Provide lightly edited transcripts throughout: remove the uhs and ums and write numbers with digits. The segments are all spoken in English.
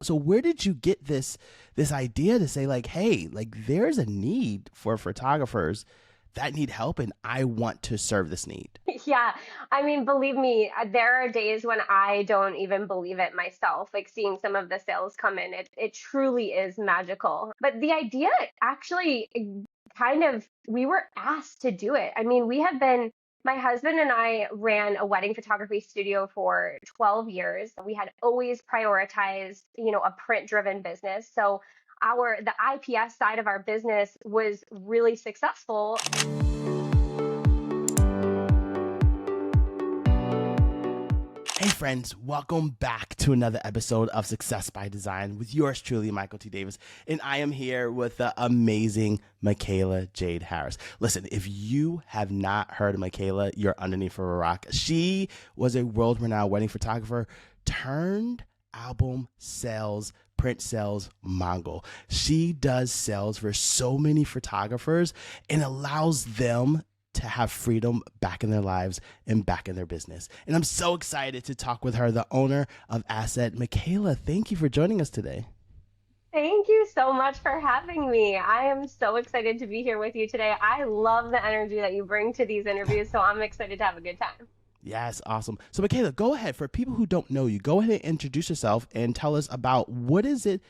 So where did you get this idea to say like, hey, like there's a need for photographers that need help and I want to serve this need? Yeah, I mean, believe me, there are days when I don't even believe it myself. Like seeing some of the sales come in, it truly is magical. But the idea actually kind of, we were asked to do it. I mean, my husband and I ran a wedding photography studio for 12 years. We had always prioritized, a print-driven business. So the IPS side of our business was really successful. Hey friends, welcome back to another episode of Success by Design with yours truly, Michael T. Davis. And I am here with the amazing Makayla Jade Harris. Listen, if you have not heard of Makayla, you're underneath for a rock. She was a world-renowned wedding photographer turned album sales, print sales mogul. She does sales for so many photographers and allows them to have freedom back in their lives and back in their business. And I'm so excited to talk with her, the owner of Asset. Makayla, thank you for joining us today. Thank you so much for having me. I am so excited to be here with you today. I love the energy that you bring to these interviews, so I'm excited to have a good time. Yes, awesome. So Makayla, go ahead. For people who don't know you, go ahead and introduce yourself and tell us about what is it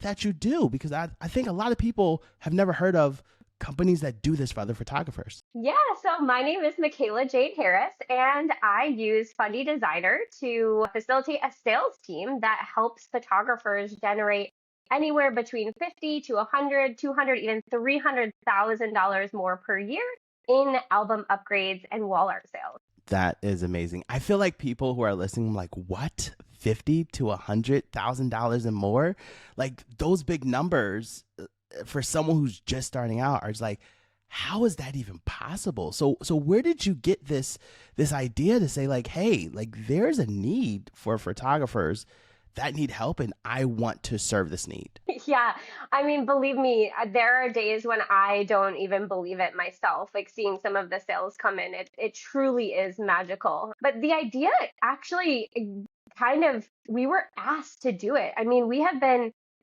that you do? Because I think a lot of people have never heard of companies that do this for other photographers. Yeah, so my name is Makayla Jade Harris, and I use Fundy Designer to facilitate a sales team that helps photographers generate anywhere between 50 to 100, 200, even $300,000 more per year in album upgrades and wall art sales. That is amazing. I feel like people who are listening, like, what? 50 to $100,000 and more? Like those big numbers for someone who's just starting out are just like, how is that even possible? So where did you get this idea to say like, hey, like there's a need for photographers that need help and I want to serve this need? Yeah, I mean, believe me, there are days when I don't even believe it myself. Like seeing some of the sales come in, it truly is magical. But the idea actually kind of, we were asked to do it. I mean,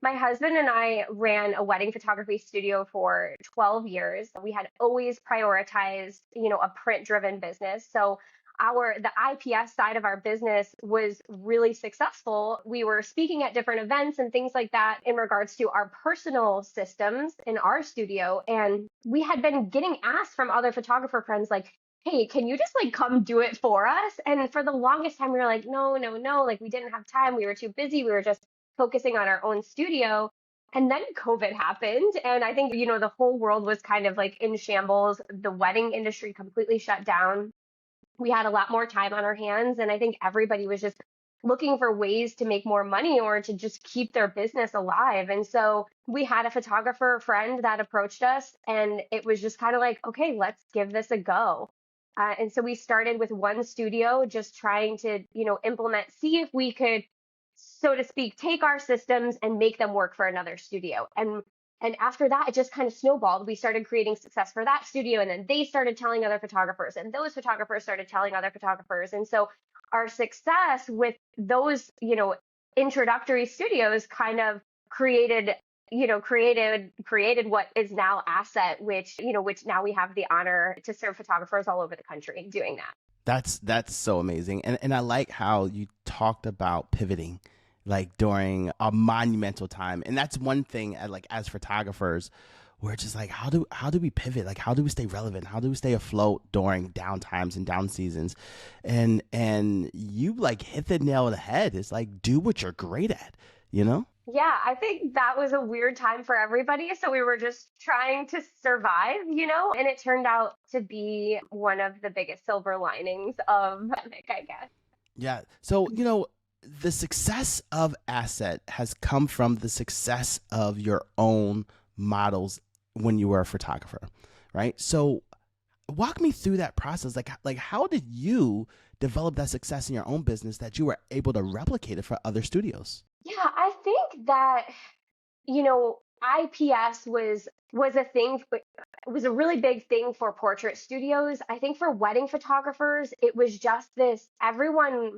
my husband and I ran a wedding photography studio for 12 years. We had always prioritized, a print-driven business. So the IPS side of our business was really successful. We were speaking at different events and things like that in regards to our personal systems in our studio. And we had been getting asked from other photographer friends, like, hey, can you just like come do it for us? And for the longest time, we were like, no, no, no. Like we didn't have time. We were too busy. We were just focusing on our own studio. And then COVID happened. And I think, the whole world was kind of like in shambles. The wedding industry completely shut down. We had a lot more time on our hands. And I think everybody was just looking for ways to make more money or to just keep their business alive. And so we had a photographer friend that approached us, and it was just kind of like, okay, let's give this a go. And so we started with one studio, just trying to, implement, see if we could, so to speak, take our systems and make them work for another studio. And after that, it just kind of snowballed. We started creating success for that studio, and then they started telling other photographers, and those photographers started telling other photographers. And so our success with those, introductory studios kind of created, created what is now Asset, which now we have the honor to serve photographers all over the country doing that. That's so amazing. And I like how you talked about pivoting like during a monumental time. And that's one thing like as photographers, we're just like, how do we pivot? Like how do we stay relevant? How do we stay afloat during down times and down seasons? And you like hit the nail on the head. It's like do what you're great at, you know? Yeah, I think that was a weird time for everybody. So we were just trying to survive, and it turned out to be one of the biggest silver linings of the pandemic, I guess. Yeah. So, the success of Asset has come from the success of your own models when you were a photographer, right? So, walk me through that process. Like how did you develop that success in your own business that you were able to replicate it for other studios? Yeah, I think that, IPS was a thing, was a really big thing for portrait studios. I think for wedding photographers, it was just this,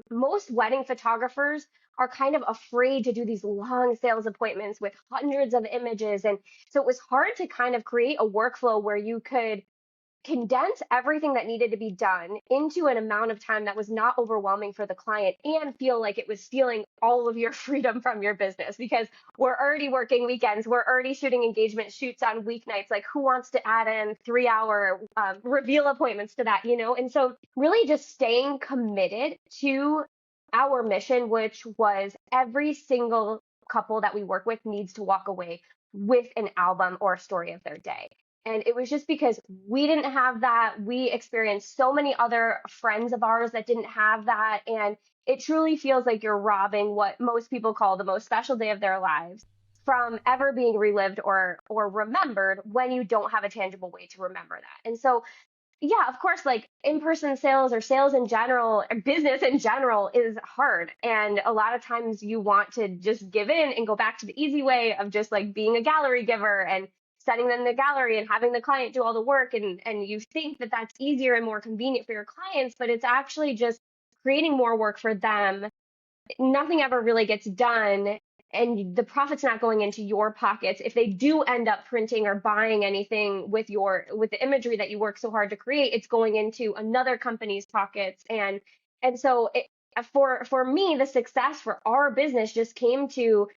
most wedding photographers are kind of afraid to do these long sales appointments with hundreds of images. And so it was hard to kind of create a workflow where you could condense everything that needed to be done into an amount of time that was not overwhelming for the client and feel like it was stealing all of your freedom from your business, because we're already working weekends, we're already shooting engagement shoots on weeknights. Like, who wants to add in 3 hour reveal appointments to that, you know? And so really just staying committed to our mission, which was every single couple that we work with needs to walk away with an album or a story of their day. And it was just because we didn't have that. We experienced so many other friends of ours that didn't have that. And it truly feels like you're robbing what most people call the most special day of their lives from ever being relived or remembered when you don't have a tangible way to remember that. And so yeah, of course, like in-person sales or sales in general, or business in general is hard. And a lot of times you want to just give in and go back to the easy way of just like being a gallery giver and setting them in the gallery and having the client do all the work. And you think that that's easier and more convenient for your clients, but it's actually just creating more work for them. Nothing ever really gets done, and the profit's not going into your pockets. If they do end up printing or buying anything with the imagery that you work so hard to create, it's going into another company's pockets. And so for me, the success for our business just came to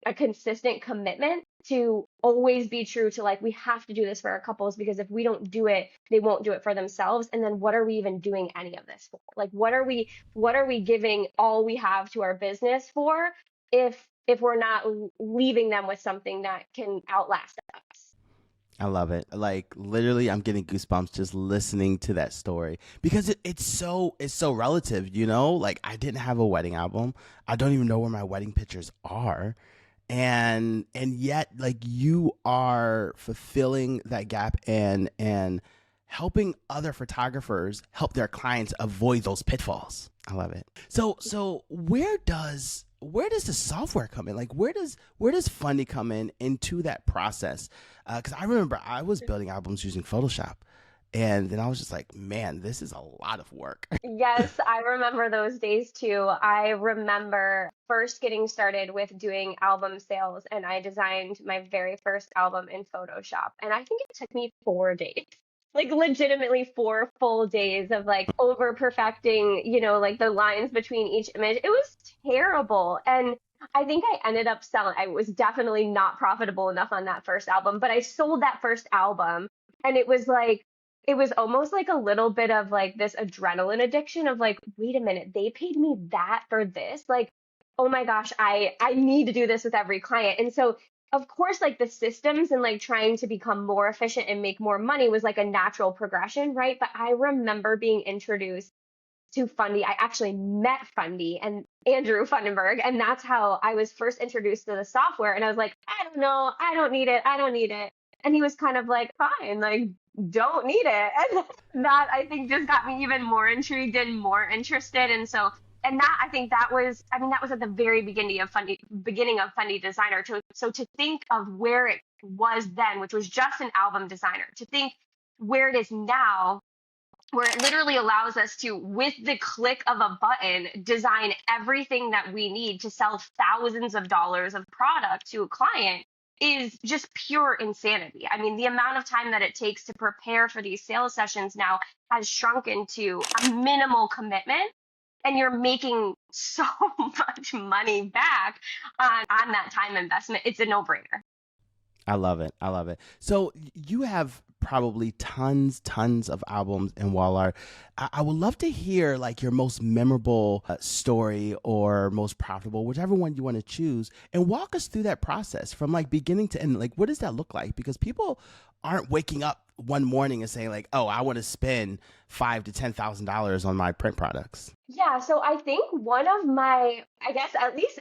a consistent commitment to always be true to, like, we have to do this for our couples, because if we don't do it, they won't do it for themselves. And then what are we even doing any of this for? Like, what are we giving all we have to our business for if we're not leaving them with something that can outlast us? I love it. Like literally, I'm getting goosebumps just listening to that story because it's so relative. Like I didn't have a wedding album. I don't even know where my wedding pictures are, and yet like you are fulfilling that gap and helping other photographers help their clients avoid those pitfalls. I love it. So where does the software come in? Like where does Fundy come in into that process? Because I remember I was building albums using Photoshop, and then I was just like, man, this is a lot of work. Yes, I remember those days too. I remember first getting started with doing album sales, and I designed my very first album in Photoshop. And I think it took me 4 days, like legitimately 4 full days of like over perfecting, like the lines between each image. It was terrible. And I think I ended up selling, I was definitely not profitable enough on that first album, but I sold that first album, and it was almost like a little bit of like this adrenaline addiction of like, wait a minute, they paid me that for this? Like, oh my gosh, I need to do this with every client. And so of course, like the systems and like trying to become more efficient and make more money was like a natural progression, right? But I remember being introduced to Fundy. I actually met Fundy and Andrew Fundenberg, and that's how I was first introduced to the software. And I was like, I don't know, I don't need it, I don't need it. And he was kind of like, fine, like, don't need it. And that I think just got me even more intrigued and more interested. And so, and that I think that was, I mean, that was at the very beginning of Fundy Designer. So to think of where it was then, which was just an album designer, to think where it is now, where it literally allows us to, with the click of a button, design everything that we need to sell thousands of dollars of product to a client, is just pure insanity. I mean, the amount of time that it takes to prepare for these sales sessions now has shrunken to a minimal commitment, and you're making so much money back on that time investment. It's a no-brainer. I love it. I love it. So you have probably tons of albums in wall art. I would love to hear like your most memorable story or most profitable, whichever one you want to choose, and walk us through that process from like beginning to end. Like, what does that look like? Because people aren't waking up one morning and saying like, oh, I want to spend $5,000 to $10,000 on my print products. Yeah, so I think I guess at least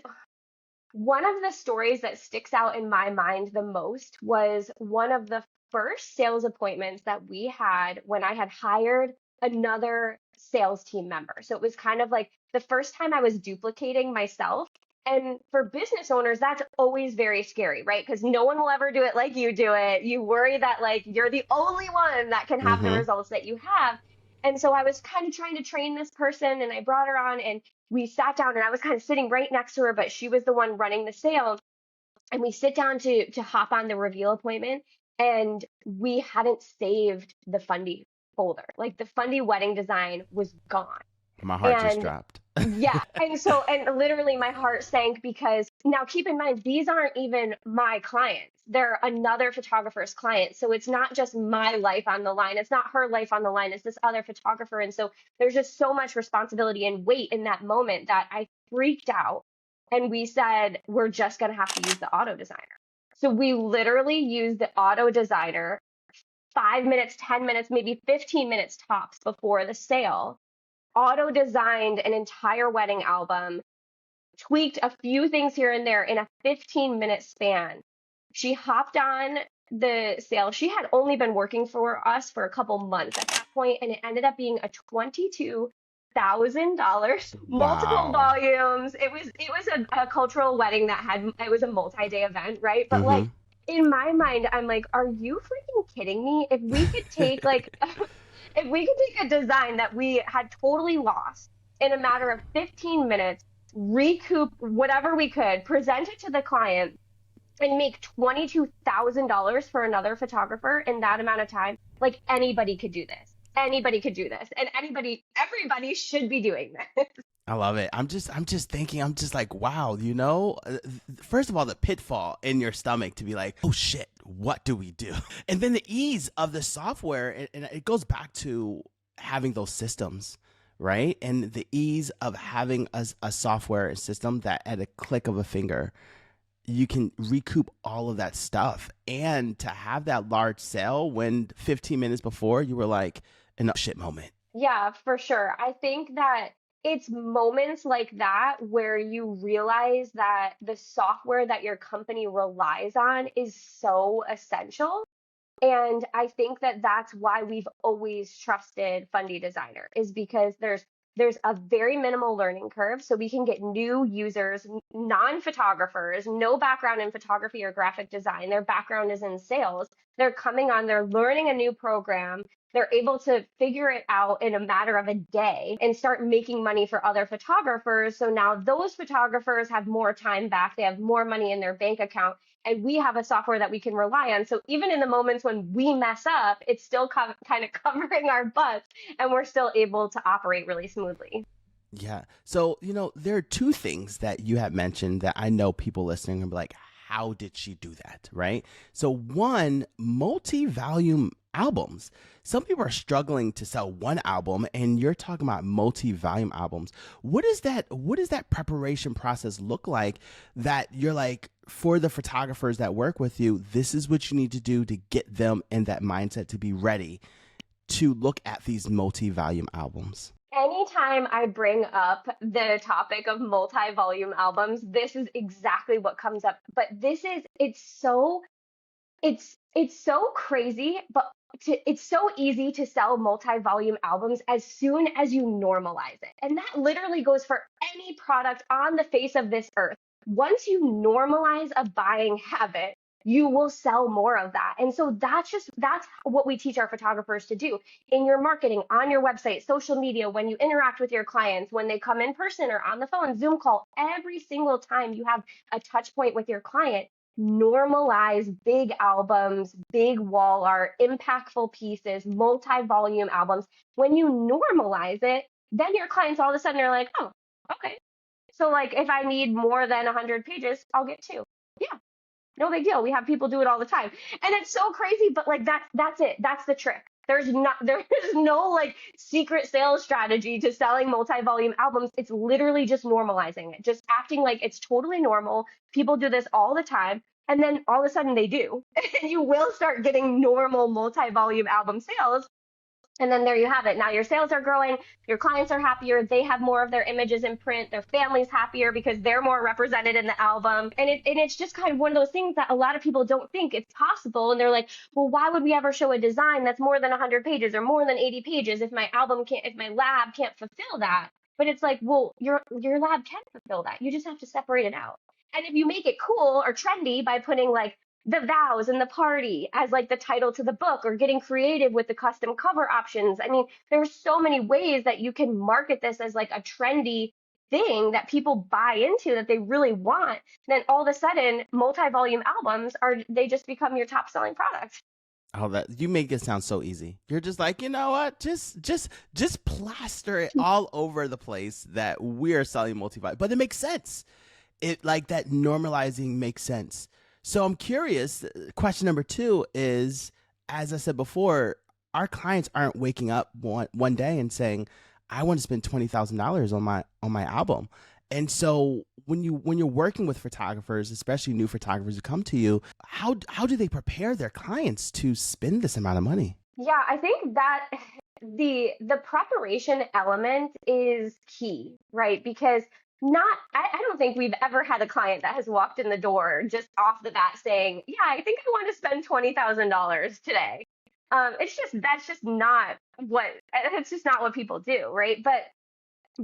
one of the stories that sticks out in my mind the most was one of the first sales appointments that we had when I had hired another sales team member. So it was kind of like the first time I was duplicating myself. And for business owners, that's always very scary, right? Because no one will ever do it like you do it. You worry that like you're the only one that can have the Mm-hmm. results that you have. And so I was kind of trying to train this person, and I brought her on, and we sat down and I was kind of sitting right next to her, but she was the one running the sale. And we sit down to hop on the reveal appointment, and we hadn't saved the Fundy folder. Like the Fundy wedding design was gone. My heart just And dropped. yeah, and literally my heart sank because now keep in mind, these aren't even my clients. They're another photographer's client. So it's not just my life on the line. It's not her life on the line. It's this other photographer. And so there's just so much responsibility and weight in that moment that I freaked out. And we said, we're just going to have to use the auto designer. So we literally used the auto designer 5 minutes, 10 minutes, maybe 15 minutes tops before the sale, auto designed an entire wedding album, tweaked a few things here and there in a 15-minute span. She hopped on the sale. She had only been working for us for a couple months at that point, and it ended up being a $22,000, multiple Wow. volumes. It was a cultural wedding that had it was a multi-day event, right? But Mm-hmm. like in my mind, I'm like, are you freaking kidding me? If we could take like if we could take a design that we had totally lost in a matter of 15 minutes, recoup whatever we could, present it to the client, and make $22,000 for another photographer in that amount of time, like anybody could do this. Anybody could do this. And everybody should be doing this. I love it. I'm just thinking, I'm just like, wow, first of all, the pitfall in your stomach to be like, oh shit, what do we do? And then the ease of the software, and it goes back to having those systems, right? And the ease of having a software system that at a click of a finger, you can recoup all of that stuff. And to have that large sale when 15 minutes before you were like, an oh shit moment. Yeah, for sure. I think that it's moments like that where you realize that the software that your company relies on is so essential. And I think that that's why we've always trusted Fundy Designer, is because there's a very minimal learning curve, so we can get new users, non-photographers, no background in photography or graphic design. Their background is in sales. They're coming on, they're learning a new program. They're able to figure it out in a matter of a day and start making money for other photographers. So now those photographers have more time back. They have more money in their bank account, and we have a software that we can rely on. So even in the moments when we mess up, it's still kind of covering our butts, and we're still able to operate really smoothly. Yeah. So, there are two things that you have mentioned that I know people listening are like, how did she do that? Right. So, one, multi-volume albums. Some people are struggling to sell one album, and you're talking about multi-volume albums. What does that preparation process look like, that you're like, for the photographers that work with you, this is what you need to do to get them in that mindset to be ready to look at these multi-volume albums? Anytime I bring up the topic of multi-volume albums, this is exactly what comes up. But it's so crazy, but it's so easy to sell multi-volume albums as soon as you normalize it. And that literally goes for any product on the face of this earth. Once you normalize a buying habit, you will sell more of that. And so that's what we teach our photographers to do in your marketing, on your website, social media, when you interact with your clients, when they come in person or on the phone, Zoom call, every single time you have a touch point with your client, normalize big albums, big wall art, impactful pieces, multi-volume albums. When you normalize it, then your clients all of a sudden are like, oh, okay. So like if I need more than 100 pages, I'll get two. Yeah, no big deal. We have people do it all the time. And it's so crazy, but like that's it. That's the trick. There is no like secret sales strategy to selling multi-volume albums. It's literally just normalizing it, just acting like it's totally normal. People do this all the time. And then all of a sudden they do. And you will start getting normal multi-volume album sales, and then there you have it. Now your sales are growing, your clients are happier, they have more of their images in print, their family's happier because they're more represented in the album. And it's just kind of one of those things that a lot of people don't think it's possible. And they're like, well, why would we ever show a design that's more than 100 pages or more than 80 pages if my lab can't fulfill that? But it's like, well, your lab can fulfill that. You just have to separate it out. And if you make it cool or trendy by putting like the vows and the party as like the title to the book, or getting creative with the custom cover options. I mean, there's so many ways that you can market this as like a trendy thing that people buy into that they really want, then all of a sudden multi-volume albums are they just become your top selling product. Oh, that you make it sound so easy. You're just like, you know what? Just plaster it all over the place that we're selling multivitamin. But it makes sense. It like that normalizing makes sense. So I'm curious. Question number two is, as I said before, our clients aren't waking up one day and saying, "I want to spend $20,000 on my album." And so when you're working with photographers, especially new photographers who come to you, how do they prepare their clients to spend this amount of money? Yeah, I think that the preparation element is key, right? Because not I don't think we've ever had a client that has walked in the door just off the bat saying, "Yeah, I think I want to spend $20,000 today." It's just that's just not what it's just not what people do, right? But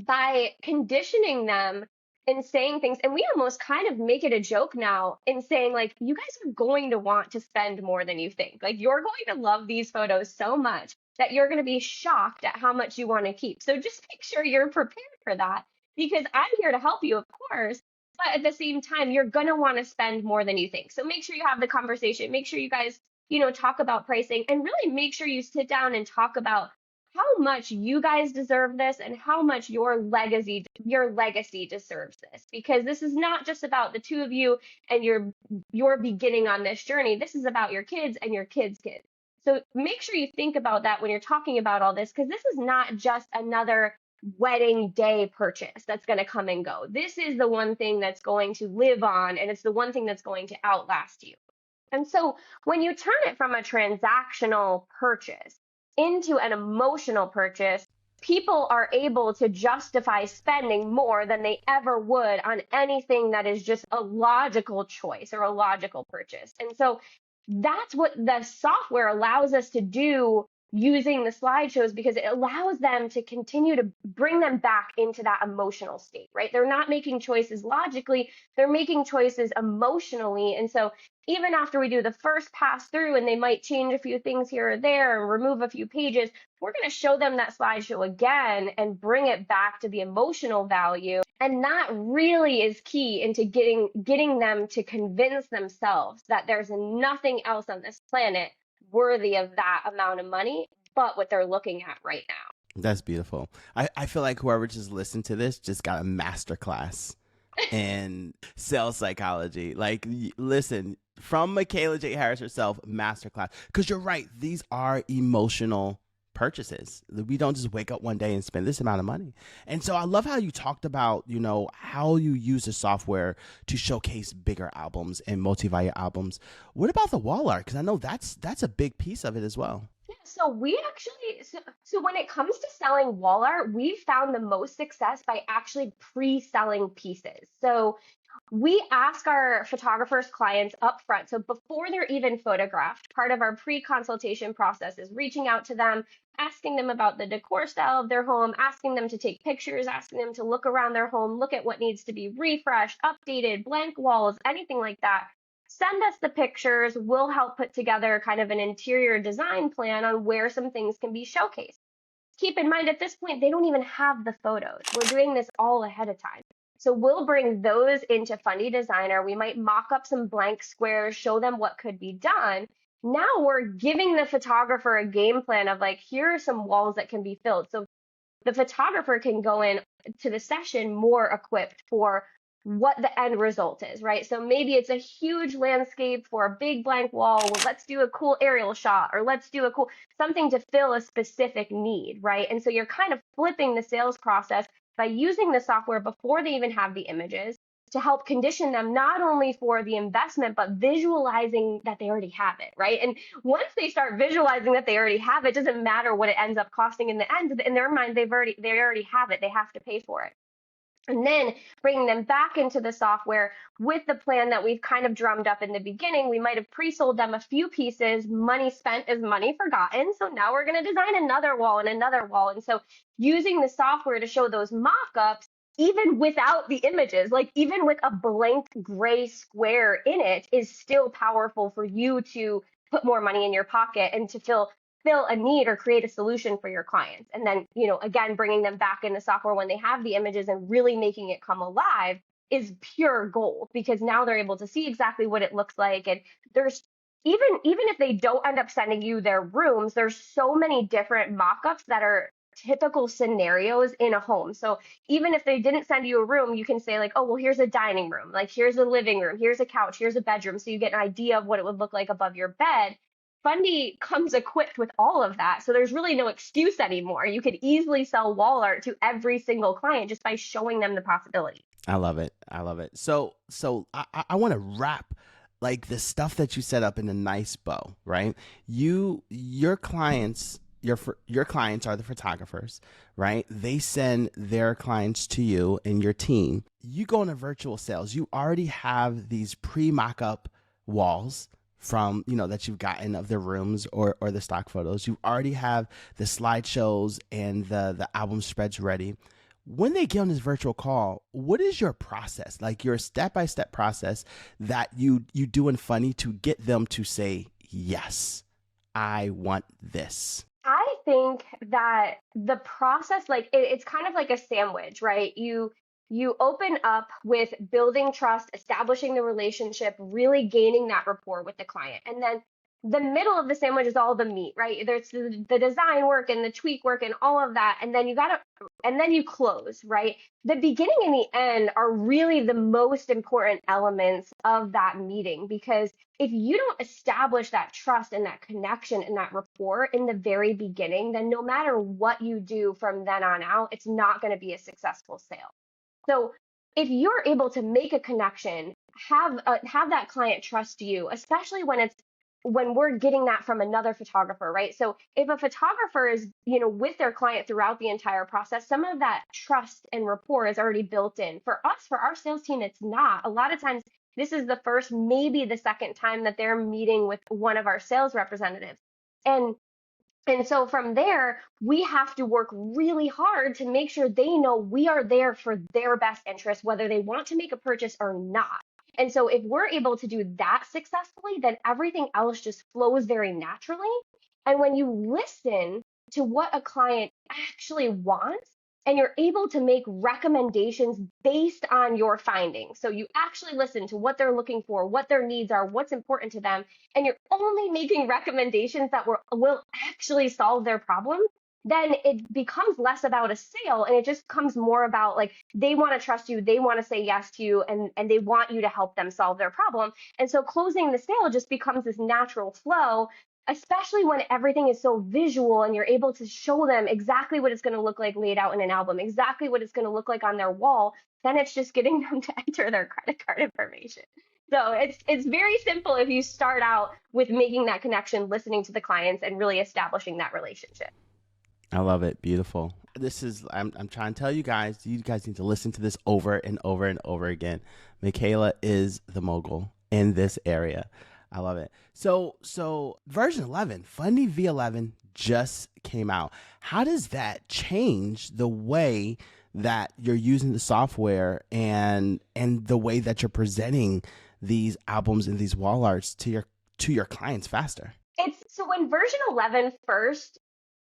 by conditioning them and saying things, and we almost kind of make it a joke now in saying like, you guys are going to want to spend more than you think. Like you're going to love these photos so much that you're going to be shocked at how much you want to keep. So just make sure you're prepared for that, because I'm here to help you, of course, but at the same time you're going to want to spend more than you think. So make sure you have the conversation, make sure you guys, talk about pricing, and really make sure you sit down and talk about how much you guys deserve this and how much your legacy deserves this, because this is not just about the two of you and your beginning on this journey. This is about your kids and your kids' so make sure you think about that when you're talking about all this, because this is not just another wedding day purchase that's going to come and go. This is the one thing that's going to live on, and it's the one thing that's going to outlast you. And so when you turn it from a transactional purchase into an emotional purchase, people are able to justify spending more than they ever would on anything that is just a logical choice or a logical purchase. And so that's what the software allows us to do using the slideshows, because it allows them to continue to bring them back into that emotional state, right? They're not making choices logically, they're making choices emotionally. And so even after we do the first pass through and they might change a few things here or there and remove a few pages, we're going to show them that slideshow again and bring it back to the emotional value. And that really is key into getting them to convince themselves that there's nothing else on this planet worthy of that amount of money but what they're looking at right now. That's beautiful. I feel like whoever just listened to this just got a master class in sales psychology. Like, listen, from Makayla Jade Harris herself, masterclass. Because you're right, these are emotional purchases. We don't just wake up one day and spend this amount of money. And so I love how you talked about, how you use the software to showcase bigger albums and multi-value albums. What about the wall art? Because I know that's a big piece of it as well. Yeah, so we actually, so when it comes to selling wall art, we've found the most success by actually pre-selling pieces. So we ask our photographers' clients up front. So before they're even photographed, part of our pre-consultation process is reaching out to them, asking them about the decor style of their home, asking them to take pictures, asking them to look around their home, look at what needs to be refreshed, updated, blank walls, anything like that. Send us the pictures. We'll help put together kind of an interior design plan on where some things can be showcased. Keep in mind, at this point, they don't even have the photos. We're doing this all ahead of time. So we'll bring those into Fundy Designer. We might mock up some blank squares, show them what could be done. Now we're giving the photographer a game plan of like, here are some walls that can be filled. So the photographer can go in to the session more equipped for what the end result is, right? So maybe it's a huge landscape for a big blank wall. Well, let's do a cool aerial shot, or let's do a cool something to fill a specific need, right? And so you're kind of flipping the sales process by using the software before they even have the images to help condition them not only for the investment, but visualizing that they already have it, right? And once they start visualizing that they already have it, doesn't matter what it ends up costing in the end. In their mind, they already have it. They have to pay for it. And then bringing them back into the software with the plan that we've kind of drummed up in the beginning. We might have pre-sold them a few pieces. Money spent is money forgotten. So now we're going to design another wall and another wall. And so using the software to show those mock-ups, even without the images, like even with a blank gray square in it, is still powerful for you to put more money in your pocket and to feel fill a need or create a solution for your clients. And then, again, bringing them back in the software when they have the images and really making it come alive is pure gold, because now they're able to see exactly what it looks like. And there's even if they don't end up sending you their rooms, there's so many different mock-ups that are typical scenarios in a home. So even if they didn't send you a room, you can say like, oh, well, here's a dining room, like here's a living room, here's a couch, here's a bedroom. So you get an idea of what it would look like above your bed. Fundy comes equipped with all of that. So there's really no excuse anymore. You could easily sell wall art to every single client just by showing them the possibility. I love it. I love it. So I want to wrap like the stuff that you set up in a nice bow, right? Your clients, your clients are the photographers, right? They send their clients to you and your team. You go into virtual sales. You already have these pre-mock-up walls from, that you've gotten of the rooms or the stock photos. You already have the slideshows and the album spreads ready. When they get on this virtual call, what is your process, like your step-by-step process that you do in Funny to get them to say, yes, I want this? I think that the process, like it's kind of like a sandwich, right? You open up with building trust, establishing the relationship, really gaining that rapport with the client. And then the middle of the sandwich is all the meat, right? There's the design work and the tweak work and all of that. And then you close, right? The beginning and the end are really the most important elements of that meeting, because if you don't establish that trust and that connection and that rapport in the very beginning, then no matter what you do from then on out, it's not going to be a successful sale. So if you're able to make a connection, have that client trust you, especially when we're getting that from another photographer, right? So if a photographer is, with their client throughout the entire process, some of that trust and rapport is already built in. For us, for our sales team, it's not. A lot of times, this is the first, maybe the second time that they're meeting with one of our sales representatives. And so from there, we have to work really hard to make sure they know we are there for their best interest, whether they want to make a purchase or not. And so if we're able to do that successfully, then everything else just flows very naturally. And when you listen to what a client actually wants, and you're able to make recommendations based on your findings. So you actually listen to what they're looking for, what their needs are, what's important to them, and you're only making recommendations that will actually solve their problem, then it becomes less about a sale and it just becomes more about like they want to trust you, they want to say yes to you, and they want you to help them solve their problem. And so closing the sale just becomes this natural flow, especially when everything is so visual and you're able to show them exactly what it's going to look like laid out in an album, exactly what it's going to look like on their wall. Then it's just getting them to enter their credit card information. So it's very simple if you start out with making that connection, listening to the clients, and really establishing that relationship. I love it. Beautiful. I'm trying to tell you guys need to listen to this over and over and over again. Makayla is the mogul in this area. I love it. So version 11, Fundy V11 just came out. How does that change the way that you're using the software and the way that you're presenting these albums and these wall arts to your clients faster? So when version 11 first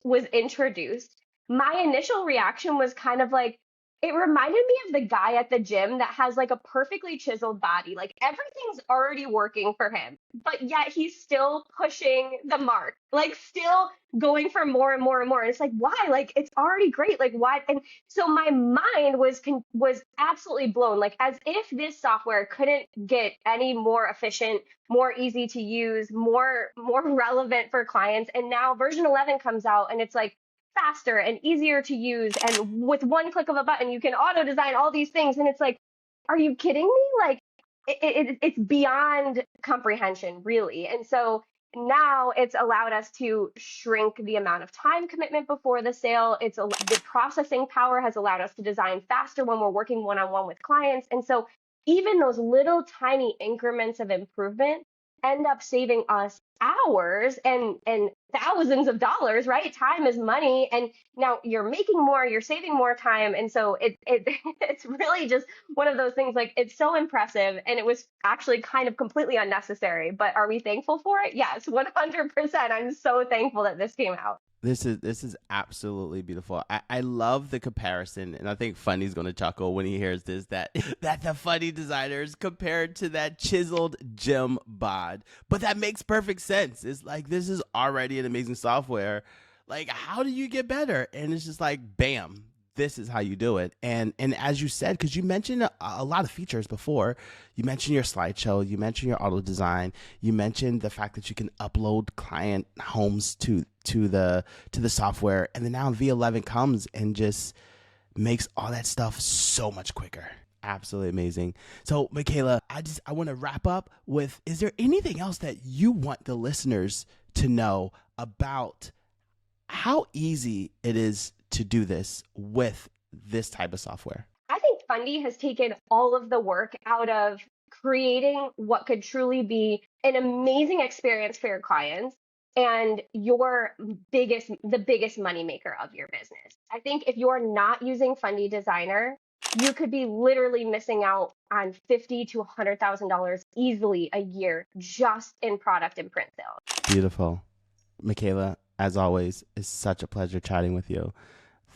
was introduced, my initial reaction was kind of like, it reminded me of the guy at the gym that has like a perfectly chiseled body. Like everything's already working for him, but yet he's still pushing the mark, like still going for more and more and more. And it's like, why? Like it's already great. Like why? And so my mind was absolutely blown, like as if this software couldn't get any more efficient, more easy to use, more relevant for clients. And now version 11 comes out and it's like faster and easier to use, and with one click of a button you can auto design all these things, and it's like, are you kidding me? Like it's beyond comprehension, really. And so now it's allowed us to shrink the amount of time commitment before the sale. The processing power has allowed us to design faster when we're working one-on-one with clients. And so even those little tiny increments of improvement end up saving us hours and thousands of dollars, right? Time is money, and now you're making more, you're saving more time, and so it's really just one of those things. Like, it's so impressive, and it was actually kind of completely unnecessary. But are we thankful for it? Yes, 100%. I'm so thankful that this came out. This is absolutely beautiful. I love the comparison, and I think Funny's going to chuckle when he hears this, that that the Fundy Designer is compared to that chiseled gem bod. But that makes perfect sense. It's like, this is already an amazing software. Like, how do you get better? And it's just like, bam, this is how you do it. And as you said, because you mentioned a lot of features before, you mentioned your slideshow, you mentioned your auto design, you mentioned the fact that you can upload client homes to the software, and then now V11 comes and just makes all that stuff so much quicker. Absolutely amazing. So, Makayla, I want to wrap up with, is there anything else that you want the listeners to know about how easy it is to do this with this type of software? I think Fundy has taken all of the work out of creating what could truly be an amazing experience for your clients and the biggest moneymaker of your business. I think if you're not using Fundy Designer, you could be literally missing out on $50 to $100,000 easily a year just in product and print sales. Beautiful. Makayla, as always, it's such a pleasure chatting with you.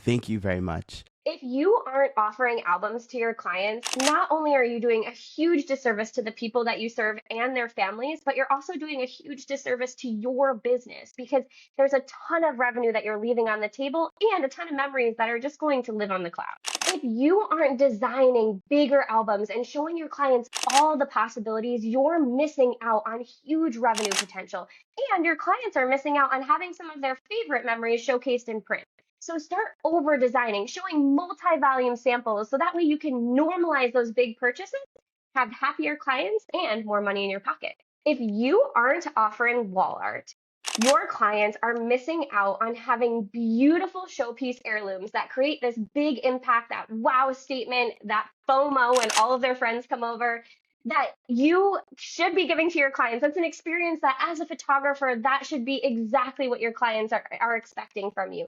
Thank you very much. If you aren't offering albums to your clients, not only are you doing a huge disservice to the people that you serve and their families, but you're also doing a huge disservice to your business, because there's a ton of revenue that you're leaving on the table and a ton of memories that are just going to live on the cloud. If you aren't designing bigger albums and showing your clients all the possibilities, you're missing out on huge revenue potential, and your clients are missing out on having some of their favorite memories showcased in print. So start over designing, showing multi-volume samples so that way you can normalize those big purchases, have happier clients, and more money in your pocket. If you aren't offering wall art, your clients are missing out on having beautiful showpiece heirlooms that create this big impact, that wow statement, that FOMO when all of their friends come over, that you should be giving to your clients. That's an experience that, as a photographer, that should be exactly what your clients are expecting from you.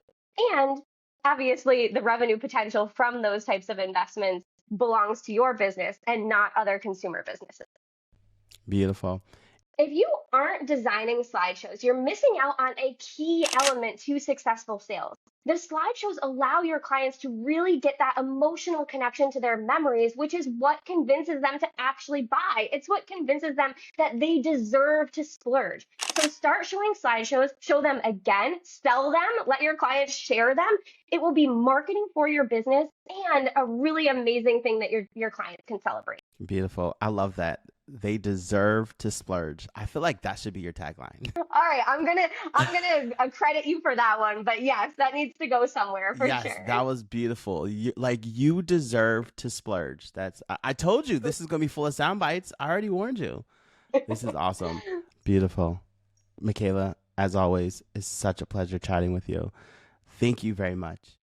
And obviously, the revenue potential from those types of investments belongs to your business and not other consumer businesses. Beautiful. If you aren't designing slideshows, you're missing out on a key element to successful sales. The slideshows allow your clients to really get that emotional connection to their memories, which is what convinces them to actually buy. It's what convinces them that they deserve to splurge. So start showing slideshows, show them again, sell them, let your clients share them. It will be marketing for your business and a really amazing thing that your clients can celebrate. Beautiful. I love that. They deserve to splurge. I feel like that should be your tagline. All right, I'm gonna credit you for that one, but yes, that needs to go somewhere for Yes, sure. that was beautiful. You deserve to splurge. I told you this is gonna be full of sound bites. I already warned you. This is awesome. Beautiful. Makayla, as always, it's such a pleasure chatting with you. Thank you very much.